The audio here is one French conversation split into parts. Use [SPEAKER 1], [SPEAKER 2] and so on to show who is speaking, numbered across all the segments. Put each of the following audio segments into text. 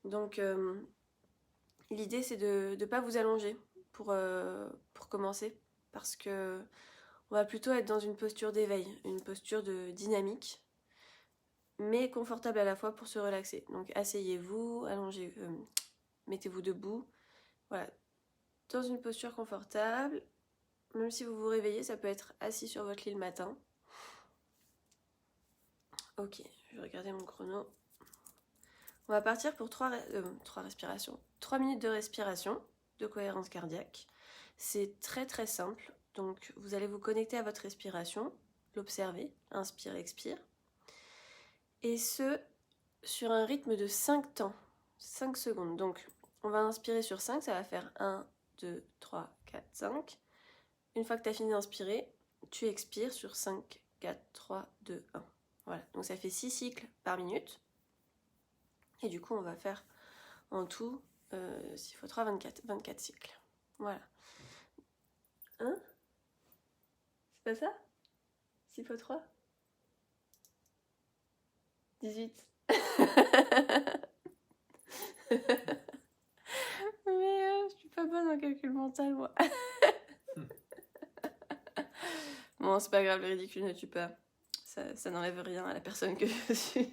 [SPEAKER 1] Donc l'idée c'est de ne pas vous allonger pour commencer, parce que on va plutôt être dans une posture d'éveil, une posture de dynamique, mais confortable à la fois pour se relaxer. Donc asseyez-vous, allongez, mettez-vous debout, voilà, dans une posture confortable. Même si vous vous réveillez, ça peut être assis sur votre lit le matin. Ok, je vais regarder mon chrono. On va partir pour 3 respirations. 3 minutes de respiration, de cohérence cardiaque. C'est très très simple. Donc vous allez vous connecter à votre respiration, l'observer, inspire, expire. Et ce, sur un rythme de 5 temps, 5 secondes. Donc on va inspirer sur 5, ça va faire 1, 2, 3, 4, 5. Une fois que tu as fini d'inspirer, tu expires sur 5, 4, 3, 2, 1. Voilà, donc ça fait 6 cycles par minute. Et du coup, on va faire en tout 6 x 3, 24 cycles. Voilà. Hein? C'est pas ça? 6 x 3? 18. Mais je suis pas bonne en calcul mental, moi. Bon, c'est pas grave, le ridicule ne tue pas. Ça n'enlève rien à la personne que je suis.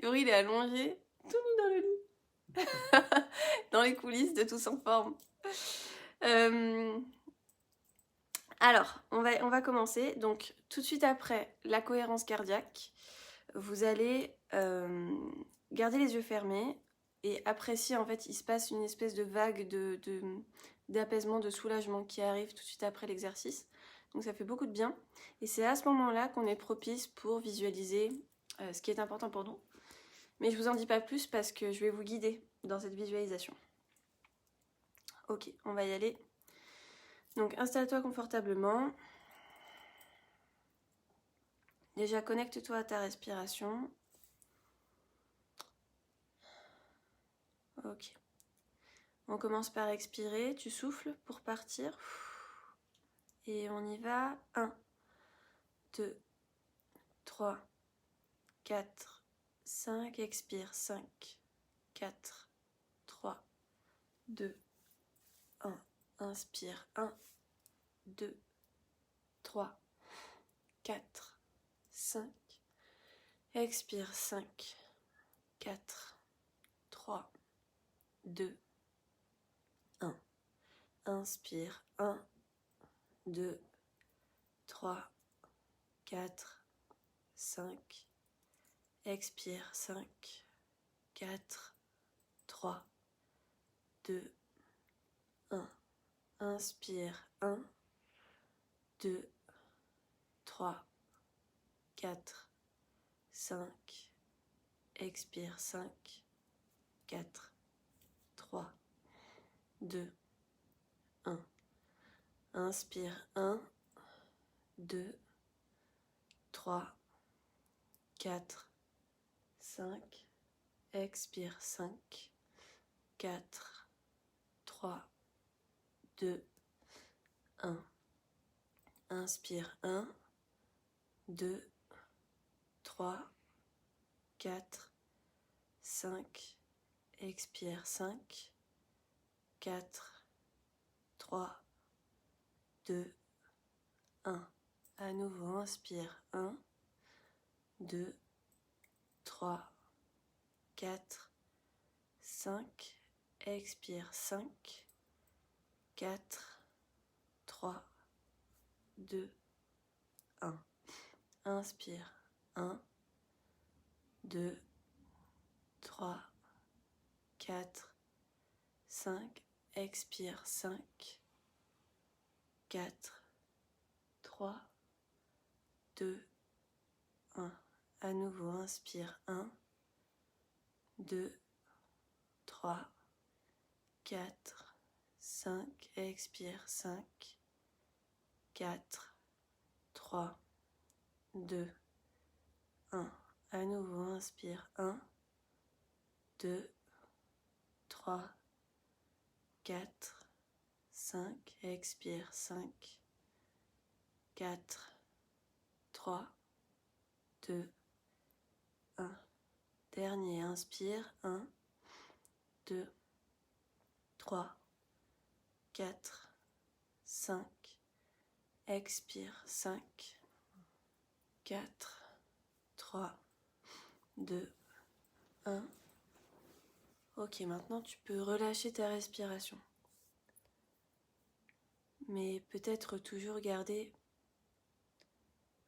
[SPEAKER 1] Yuri, il est allongé, tout nu dans le lit. Dans les coulisses de Tous en forme. Alors, on va commencer. Donc, tout de suite après la cohérence cardiaque, vous allez garder les yeux fermés et apprécier, en fait, il se passe une espèce de vague d'apaisement, de soulagement qui arrive tout de suite après l'exercice. Donc, ça fait beaucoup de bien. Et c'est à ce moment-là qu'on est propice pour visualiser ce qui est important pour nous. Mais je vous en dis pas plus parce que je vais vous guider dans cette visualisation. Ok, on va y aller. Donc, installe-toi confortablement. Déjà, connecte-toi à ta respiration. Ok. On commence par expirer. Tu souffles pour partir. Et on y va. 1, 2, 3, 4, 5. Expire. 5, 4, 3, 2, 1. Inspire. 1, 2, 3, 4, 5. Expire. 5, 4, 3, 2, 1. Inspire. 1, 2, 3, 4, 5. Expire. 5, 4, 3, 2, 1. Inspire. 1, 2, 3, 4, 5. Expire. 5, 4, 3, 2, 1. Inspire. 1, 2, 3, 4, 5. Expire. 5, 4, 3, 2, 1. Inspire. 1, 2, 3, 4, 5. Expire. 5, 4, 3, 2, 1. À nouveau, inspire. 1, 2, 3, 4, 5. Expire. 5, 4, 3, 2, 1. Inspire. 1, 2, 3, 4, 5. Expire. 5, 4, 3, 2, 1. À nouveau, inspire. 1, 2, 3, 4, 5. Expire. 5, 4, 3, 2, 1. À nouveau, inspire. 1, 2, 3, 4, 5. Expire. 5, 4, 3, 2, 1. Dernier, inspire. 1, 2, 3, 4, 5. Expire. 5, 4, 3, 2, 1. Ok, maintenant tu peux relâcher ta respiration. Mais peut-être toujours garder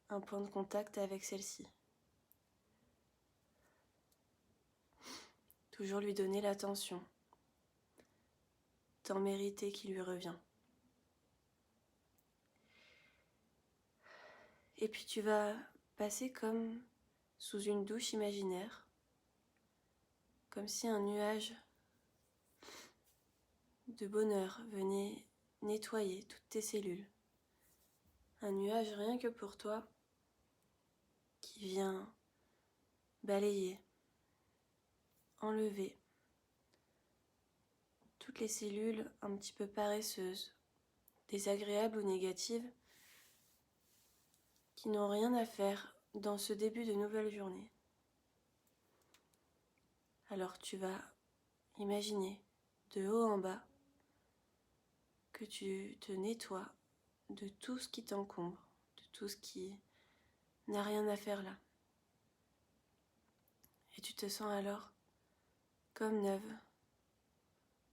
[SPEAKER 1] un point de contact avec celle-ci. Toujours lui donner l'attention, temps mérité qui lui revient. Et puis tu vas passer comme sous une douche imaginaire, comme si un nuage de bonheur venait nettoyer toutes tes cellules. Un nuage rien que pour toi qui vient balayer, enlever toutes les cellules un petit peu paresseuses, désagréables ou négatives, qui n'ont rien à faire dans ce début de nouvelle journée. Alors tu vas imaginer de haut en bas que tu te nettoies de tout ce qui t'encombre, de tout ce qui n'a rien à faire là. Et tu te sens alors comme neuve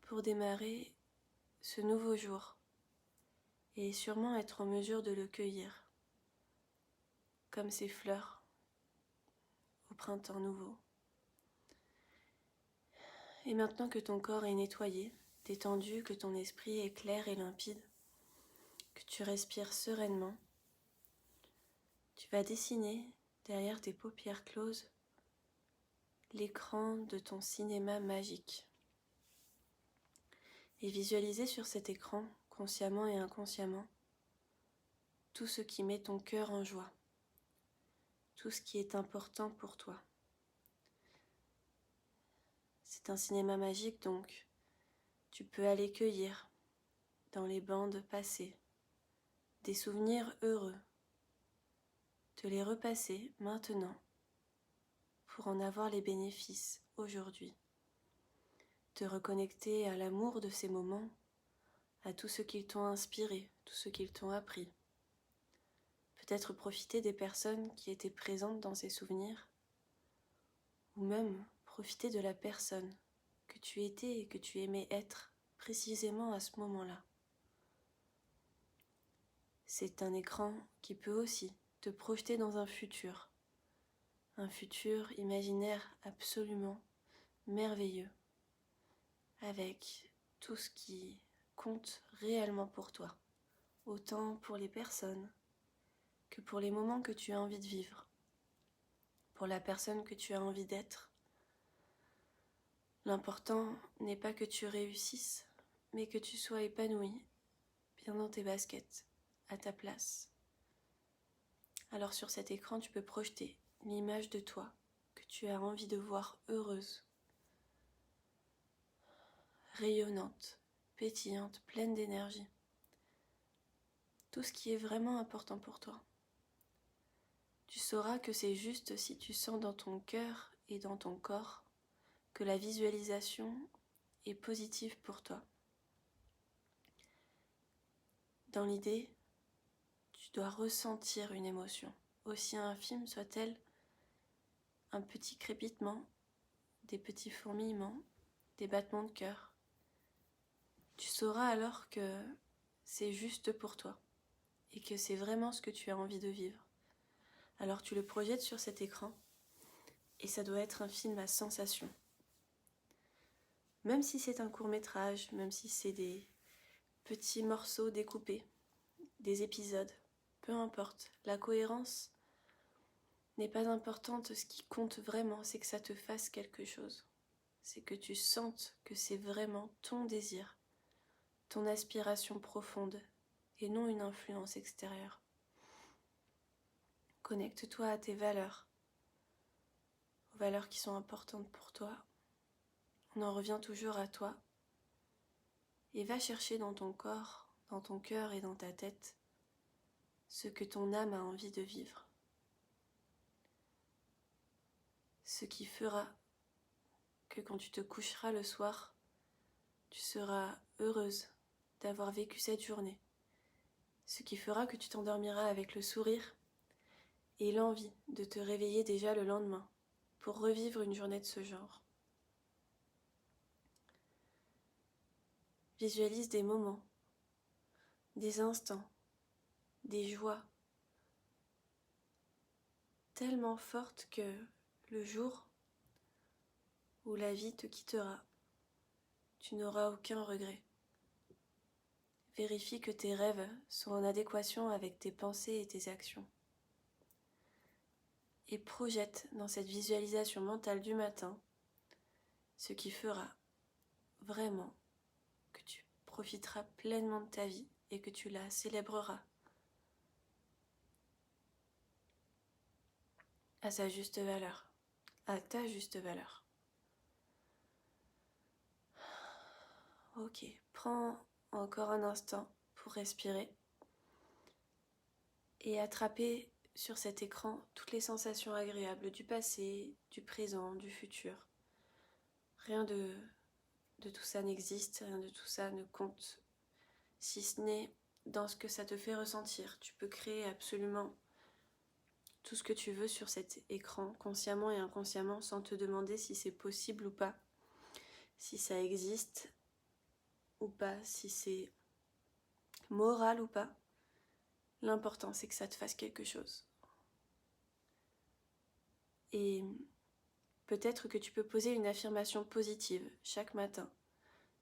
[SPEAKER 1] pour démarrer ce nouveau jour et sûrement être en mesure de le cueillir, comme ces fleurs au printemps nouveau. Et maintenant que ton corps est nettoyé, détendu, que ton esprit est clair et limpide, que tu respires sereinement, tu vas dessiner derrière tes paupières closes l'écran de ton cinéma magique et visualiser sur cet écran, consciemment et inconsciemment, tout ce qui met ton cœur en joie, tout ce qui est important pour toi. C'est un cinéma magique donc tu peux aller cueillir dans les bandes passées des souvenirs heureux, te les repasser maintenant pour en avoir les bénéfices aujourd'hui, te reconnecter à l'amour de ces moments, à tout ce qu'ils t'ont inspiré, tout ce qu'ils t'ont appris. Peut-être profiter des personnes qui étaient présentes dans ces souvenirs, ou même profiter de la personne que tu étais et que tu aimais être précisément à ce moment-là. C'est un écran qui peut aussi te projeter dans un futur imaginaire absolument merveilleux, avec tout ce qui compte réellement pour toi, autant pour les personnes que pour les moments que tu as envie de vivre, pour la personne que tu as envie d'être. L'important n'est pas que tu réussisses, mais que tu sois épanoui, bien dans tes baskets, à ta place. Alors sur cet écran, tu peux projeter l'image de toi que tu as envie de voir heureuse, rayonnante, pétillante, pleine d'énergie. Tout ce qui est vraiment important pour toi. Tu sauras que c'est juste si tu sens dans ton cœur et dans ton corps que la visualisation est positive pour toi. Dans l'idée, tu dois ressentir une émotion, aussi infime soit-elle, un petit crépitement, des petits fourmillements, des battements de cœur. Tu sauras alors que c'est juste pour toi et que c'est vraiment ce que tu as envie de vivre. Alors tu le projettes sur cet écran et ça doit être un film à sensation. Même si c'est un court-métrage, même si c'est des petits morceaux découpés, des épisodes, peu importe, la cohérence n'est pas importante. Ce qui compte vraiment, c'est que ça te fasse quelque chose. C'est que tu sentes que c'est vraiment ton désir, ton aspiration profonde et non une influence extérieure. Connecte-toi à tes valeurs, aux valeurs qui sont importantes pour toi. On en revient toujours à toi et va chercher dans ton corps, dans ton cœur et dans ta tête ce que ton âme a envie de vivre. Ce qui fera que quand tu te coucheras le soir, tu seras heureuse d'avoir vécu cette journée, ce qui fera que tu t'endormiras avec le sourire et l'envie de te réveiller déjà le lendemain pour revivre une journée de ce genre. Visualise des moments, des instants, des joies tellement fortes que le jour où la vie te quittera, tu n'auras aucun regret. Vérifie que tes rêves sont en adéquation avec tes pensées et tes actions. Et projette dans cette visualisation mentale du matin ce qui fera vraiment que tu profiteras pleinement de ta vie et que tu la célébreras à sa juste valeur, à ta juste valeur. Ok, prends encore un instant pour respirer et attraper sur cet écran toutes les sensations agréables du passé, du présent, du futur. Rien de tout ça n'existe, rien de tout ça ne compte, si ce n'est dans ce que ça te fait ressentir. Tu peux créer absolument tout ce que tu veux sur cet écran, consciemment et inconsciemment, sans te demander si c'est possible ou pas, si ça existe ou pas, si c'est moral ou pas. L'important, c'est que ça te fasse quelque chose. Et peut-être que tu peux poser une affirmation positive chaque matin,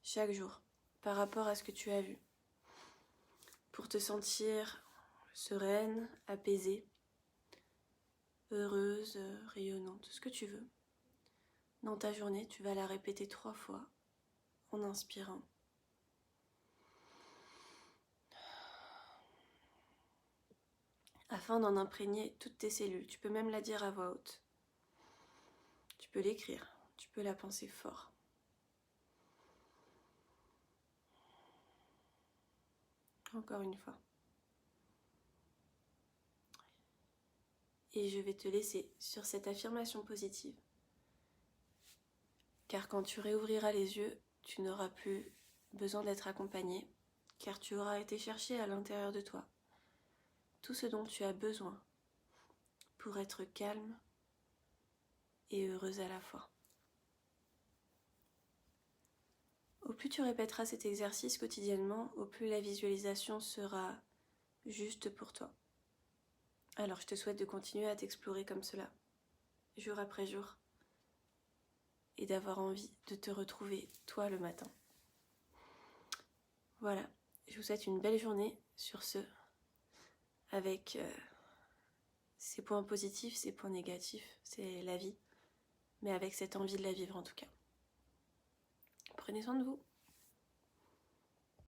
[SPEAKER 1] chaque jour, par rapport à ce que tu as vu, pour te sentir sereine, apaisée, heureuse, rayonnante, ce que tu veux. Dans ta journée, tu vas la répéter 3 fois en inspirant. Afin d'en imprégner toutes tes cellules. Tu peux même la dire à voix haute. Tu peux l'écrire, tu peux la penser fort. Encore une fois. Et je vais te laisser sur cette affirmation positive. Car quand tu réouvriras les yeux, tu n'auras plus besoin d'être accompagné, car tu auras été chercher à l'intérieur de toi tout ce dont tu as besoin pour être calme et heureuse à la fois. Au plus tu répéteras cet exercice quotidiennement, au plus la visualisation sera juste pour toi. Alors je te souhaite de continuer à t'explorer comme cela, jour après jour, et d'avoir envie de te retrouver, toi, le matin. Voilà, je vous souhaite une belle journée sur ce, avec ses points positifs, ses points négatifs, c'est la vie, mais avec cette envie de la vivre en tout cas. Prenez soin de vous.